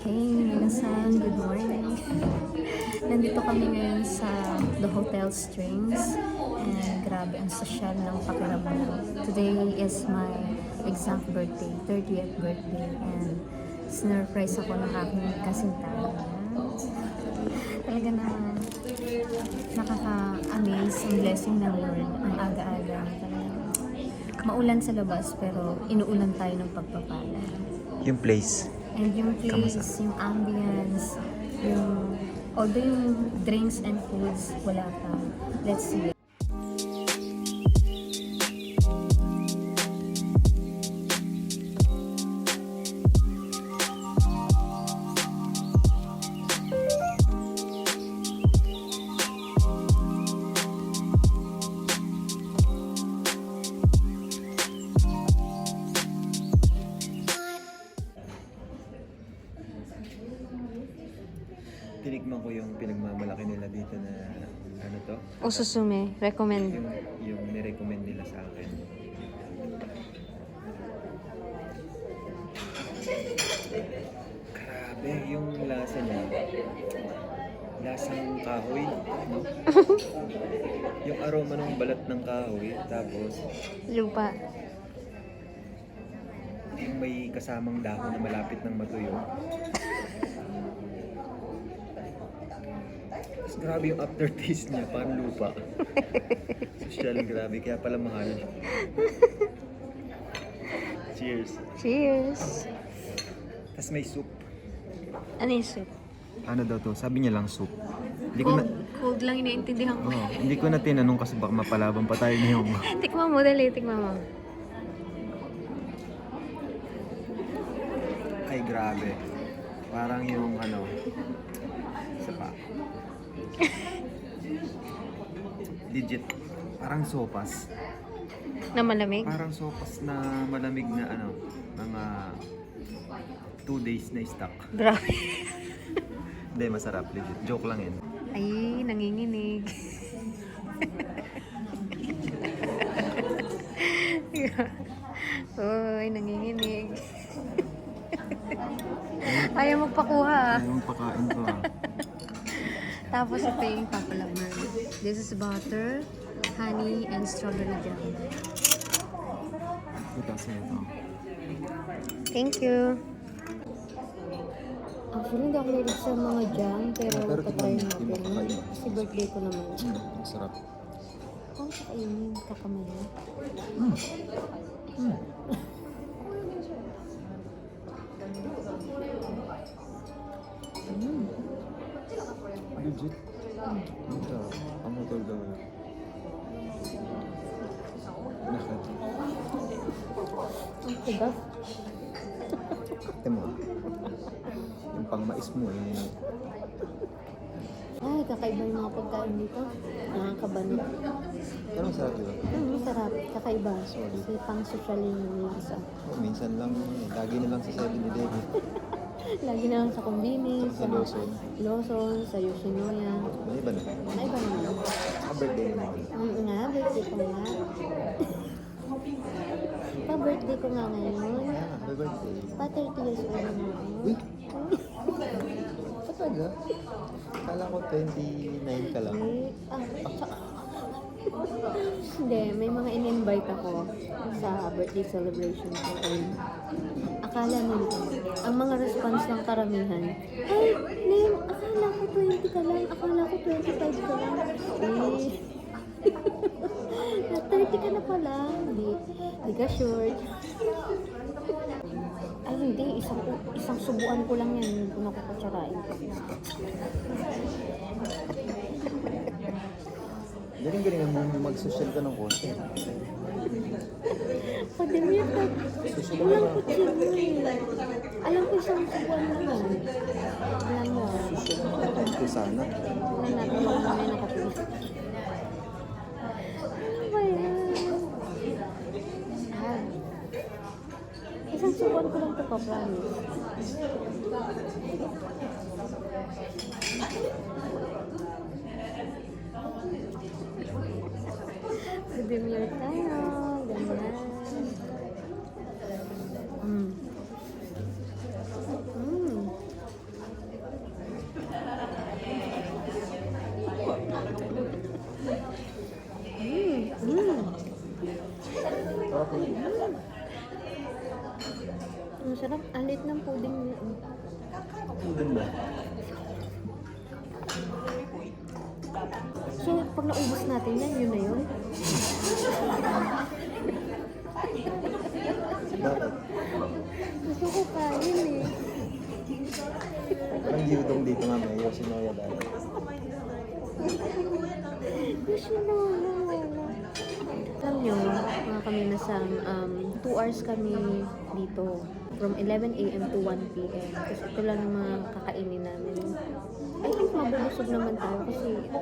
Hey, minasan, good morning. Nandito kami ngayon sa The Hotel Strings and grabe ang sosyal ng pakiramdam. Today is my exact birthday, 30th birthday, and sinurprise ako ng aking kasintahan. Talaga na nakaka-amaze ang blessing ng Lord, ang aga-aga. Maulan sa labas pero inuulan tayo ng pagpapala. Yung place. And yung place, yung ambience, although yung drinks and foods, wala pa. Let's see. Tinikman ko yung pinagmamalaki nila dito na ano to? Osusume, recommend. Yung nirecommend nila sa akin. Grabe, yung lasa niya. Lasang kahoy, no? Yung aroma ng balat ng kahoy, tapos Lupa. yung may kasamang dahon na malapit ng matuyo. Tapos grabe yung aftertaste niya, parang lupa. Social, grabe, kaya pala mahal. Cheers. Cheers! Tapos may soup. Ano yung soup? Ano daw to? Sabi niya lang soup. Hindi ko na, Cold lang inaintindihan ko. hindi ko na tinanong kasi baka mapalaban pa tayo ngayong. Tikman mo, dali, tikman mo. Ay, grabe. Parang yung ano, isa pa. Legit. Parang sopas. Na malamig? Parang sopas na malamig na ano, mga 2 days na stock. Grabe. Hindi, masarap. Legit. Joke lang yun. Ay, nanginginig. Uy, nanginginig. Ayaw magpakuha. Ayong pakain ko ah. Tapos ito yung papalaman. This is butter, honey, and strawberry jam. Ito sa ito. Thank you. Actually, hindi ako mahilig sa mga jam, pero patry natin. Kasi birthday ko naman. Masarap. Kung kakainin, kakamaya. Legit. Ito. Ang motor daw. Nakad. Ang tigas. Ito mo. Yung pang-mais mo eh. Ay, kakaiba yung mga pagkain dito. Nakakabanot. Pero masarap yun. Masarap. Kakaiba. Kasi pang sosyalin yung isa. Oh, minsan lang. Lagi na lang sa 7-Eleven. Lagi na lang sa Convenience, Sa Lawson. Lawson, sa Yoshinoya. May iba na. May iba naman. Sa birthday na. Nga, birthday ko nga. Pa-birthday ko nga ngayon. Happy birthday. Pa-30 years old na ngayon. Uy! Talaga? Kala ko 29 ka lang. Hindi, may mga in-invite ako sa birthday celebration ko. And akala nila, ang mga response ng karamihan, ay, Nen, akala ko 20 ka lang, akala ko 25 ka lang. Na 30 ka na pala, hindi ka short. Ay, hindi, isang subuan ko lang yan, kung nakukutsarain ko. Galing-galingan mo mag-social ka ng konti. Pademir ka, walang kutsino eh. Alam ko isang subuan lang yan. Alam mo, Ito sana. alam natin mga mamaya nakapili. Ano ba yan? Isang subuan ko lang ito pa, promise. Pademir tayo, ganyan. dun ba? So, pag naubos natin yan, yun na yun. Bakit? Gusto ko kain eh. Ang gilutong dito nga may Yoshinoya dahil. Gusto na. Alam nyo, mga kami nasa 2 hours kami dito. From 11 a.m. to 1 p.m. Kasi ito lang ang mga kakainin namin. I think mabubusog naman tayo kasi, di ba?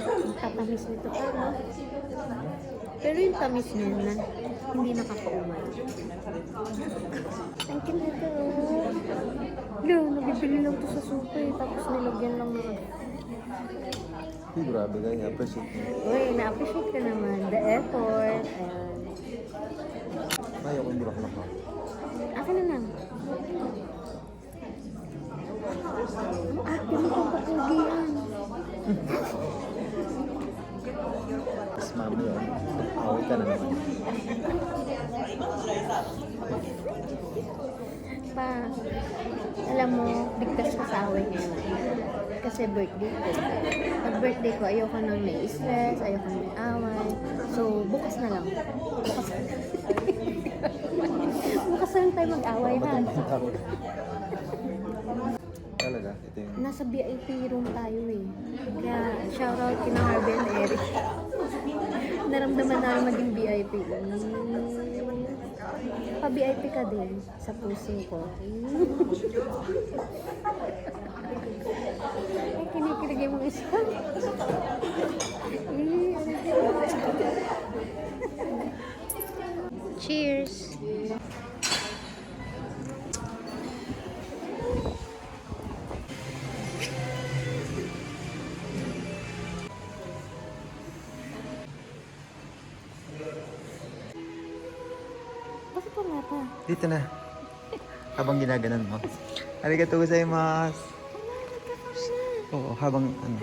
Ang tatamis nito pa, no? Pero yung tamis niya na hindi nakakaumay. Ang cute nito, oh. Nabibili lang to sa super, tapos nilagyan lang ng... Uy, grabe ka, i-appreciate mo. Uy, na-appreciate ka naman. The effort. Ayan. Ayaw ko yung bulaklak ko. Akin na lang. Ang ate mo kung papugian. Mas mami yun. Away ka na naman. Pa, alam mo, bigkas ka sa away ngayon. Kasi birthday ko. Pag birthday ko, ayoko nang may stress, ayoko nang may away. So, bukas na lang. Bukas na lang tayo mag-away, ha? Talaga, ito yung... Nasa VIP room tayo eh. Kaya, shoutout kina Harvey and Eric. Naramdaman namin maging VIP. Pa-VIP ka din sa puso ko. Ay, kinikilig yung mga isa. Cheers! Bakit wala pa? Dito na. Habang ginaganan mo. Arigatou gozaimasu. Oo, habang ano.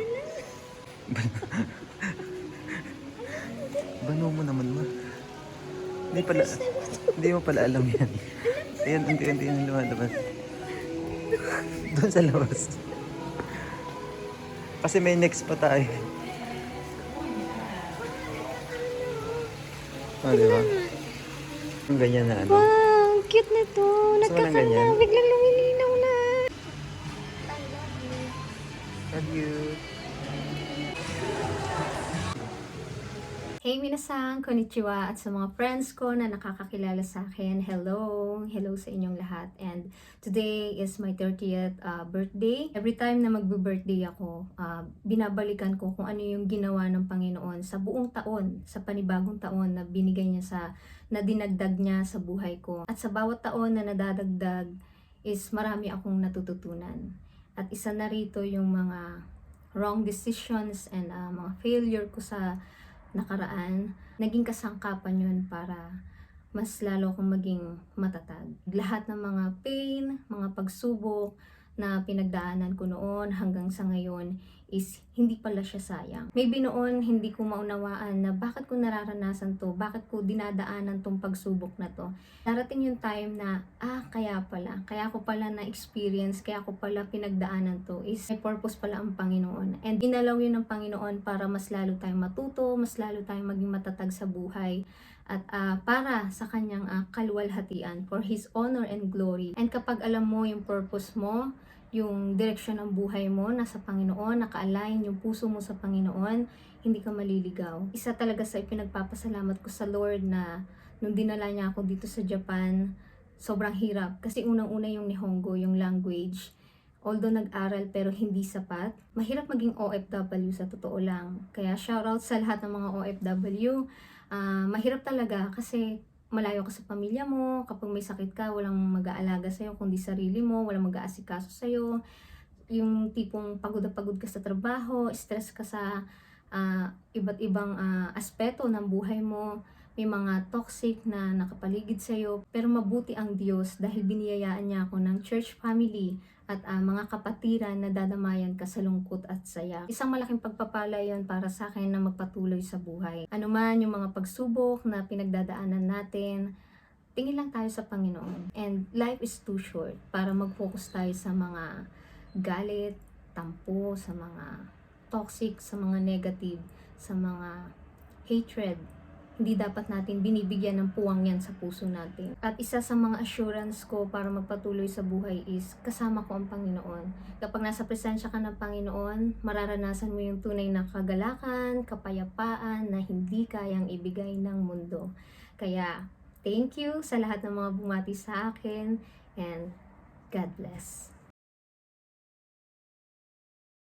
Bano mo naman ma. Hindi mo pala alam yan. Ayan, unti-unti yung lumalabas. Doon sa labas. Kasi may next pa tayo. Oh, di ba? Yung ganyan na ano. Wow, cute nito. Gusto mo ng ganyan? Nagkakala, biglang lumilinaw na. Love you. Hey minasan, konnichiwa, at sa mga friends ko na nakakakilala sa akin, hello! Hello sa inyong lahat. And today is my 30th birthday. Every time na magbe-birthday ako, binabalikan ko kung ano yung ginawa ng Panginoon sa buong taon, sa panibagong taon na binigay niya na dinagdag niya sa buhay ko. At sa bawat taon na nadadagdag is marami akong natututunan. At isa na rito yung mga wrong decisions and mga failure ko sa nakaraan, naging kasangkapan yun para mas lalo akong maging matatag. Lahat ng mga pain, mga pagsubok na pinagdaanan ko noon hanggang sa ngayon is hindi pala siya sayang. Maybe noon hindi ko maunawaan na bakit ko nararanasan to, bakit ko dinadaanan tong pagsubok na to. Darating yung time na, kaya ko pala na-experience, kaya ko pala pinagdaanan to, is may purpose pala ang Panginoon. And ginalaw yun ng Panginoon para mas lalo tayong matuto, mas lalo tayong maging matatag sa buhay. At para sa kanyang kaluwalhatian, for His honor and glory. And kapag alam mo yung purpose mo, yung direksyon ng buhay mo, nasa Panginoon, naka-align yung puso mo sa Panginoon, hindi ka maliligaw. Isa talaga sa ipinagpapasalamat ko sa Lord na nung dinala niya ako dito sa Japan, sobrang hirap. Kasi unang-una yung Nihongo, yung language. Although nag-aral pero hindi sapat, mahirap maging OFW sa totoo lang. Kaya shoutout sa lahat ng mga OFW. Mahirap talaga kasi malayo ka sa pamilya mo, kapag may sakit ka, walang mag-aalaga sa'yo kundi sarili mo, walang mag-aasikaso sa'yo. Yung tipong pagod na pagod ka sa trabaho, stress ka sa iba't ibang aspeto ng buhay mo, may mga toxic na nakapaligid sa'yo. Pero mabuti ang Diyos dahil biniyayaan niya ako ng church family at mga kapatiran na dadamayan ka sa lungkot at saya. Isang malaking pagpapala yon para sa akin na magpatuloy sa buhay. Ano man yung mga pagsubok na pinagdadaanan natin, tingin lang tayo sa Panginoon. And life is too short para mag-focus tayo sa mga galit, tampo, sa mga toxic, sa mga negative, sa mga hatred. Hindi dapat natin binibigyan ng puwang yan sa puso natin. At isa sa mga assurance ko para magpatuloy sa buhay is kasama ko ang Panginoon. Kapag nasa presensya ka ng Panginoon, mararanasan mo yung tunay na kagalakan, kapayapaan na hindi kayang ibigay ng mundo. Kaya, thank you sa lahat ng mga bumati sa akin and God bless.